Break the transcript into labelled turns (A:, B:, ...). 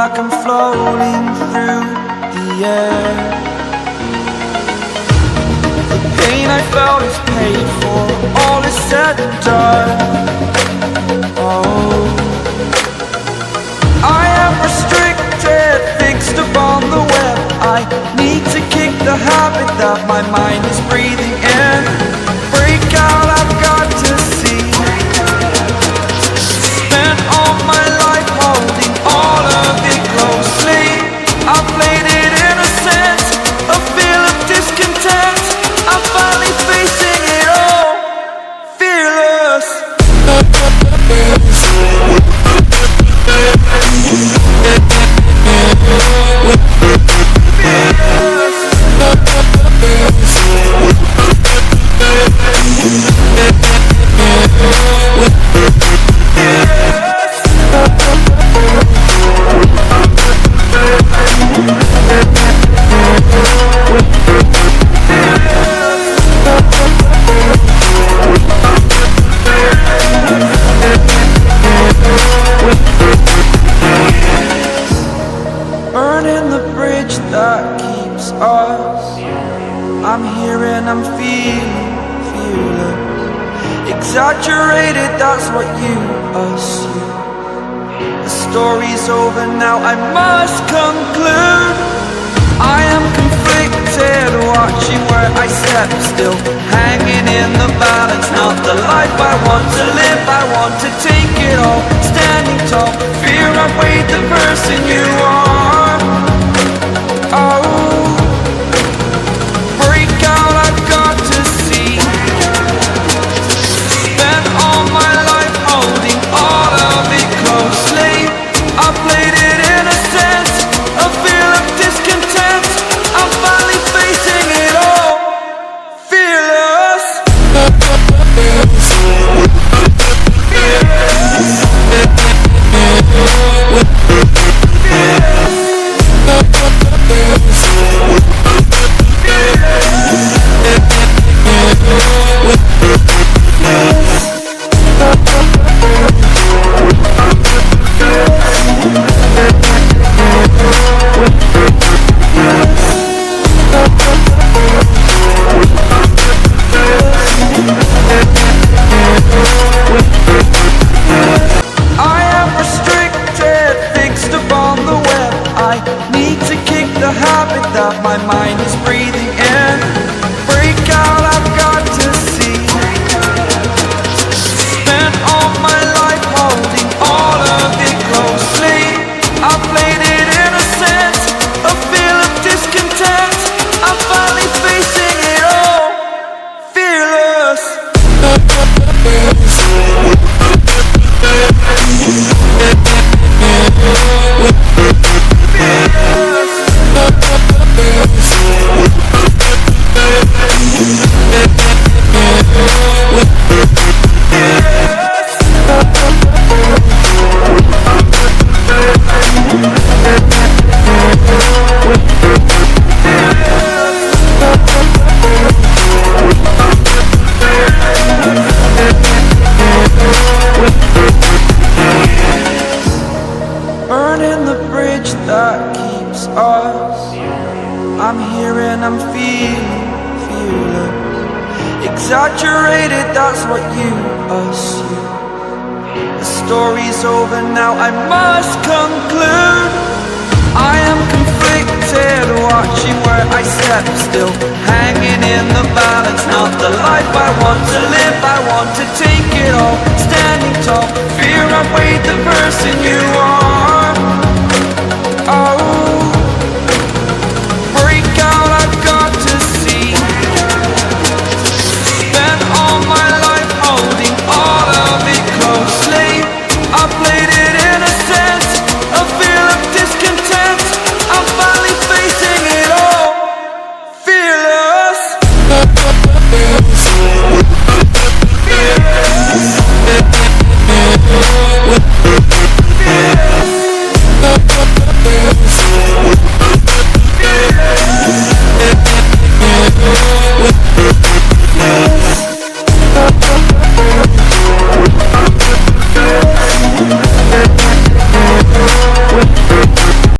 A: like I'm floating through the air. The pain I felt is paid for, all is said and done. Oh, I am restricted, fixed upon the web. I need to kick the habit that my mind is breathing in. Break out, I've got to see. Spent all my life holding all of it closely. I played it innocent, a feel of discontent. I'm finally facing it all, fearless. Burning the bridge that keeps us. I'm here and I'm feeling fearless. Exaggerated, that's what you assume. The story's over now, I must conclude. I am conflicted, watching where I step still, hanging in the balance. Not the life I want to live, I want to take it all. Standing tall, fear I've weighed the person you are. Oh, break out, I've got to see. Spent all my life holding all of it closely. I played it innocent, a feel of discontent. I'm finally facing it all, fearless. That my mind is breathing in. Break out, I've got to see. Spent all my life holding all of it closely. I played it innocent, a feel of discontent. I'm finally facing it all, fearless. Burning the bridge that keeps us. I'm here and I'm feeling fearless. Exaggerated, that's what you assume. The story's over now, I must conclude. I am conflicted, watching where I step still, hanging in the balance. Not the life I want to live, I want to take it all. Standing tall, fear I've weighed the person you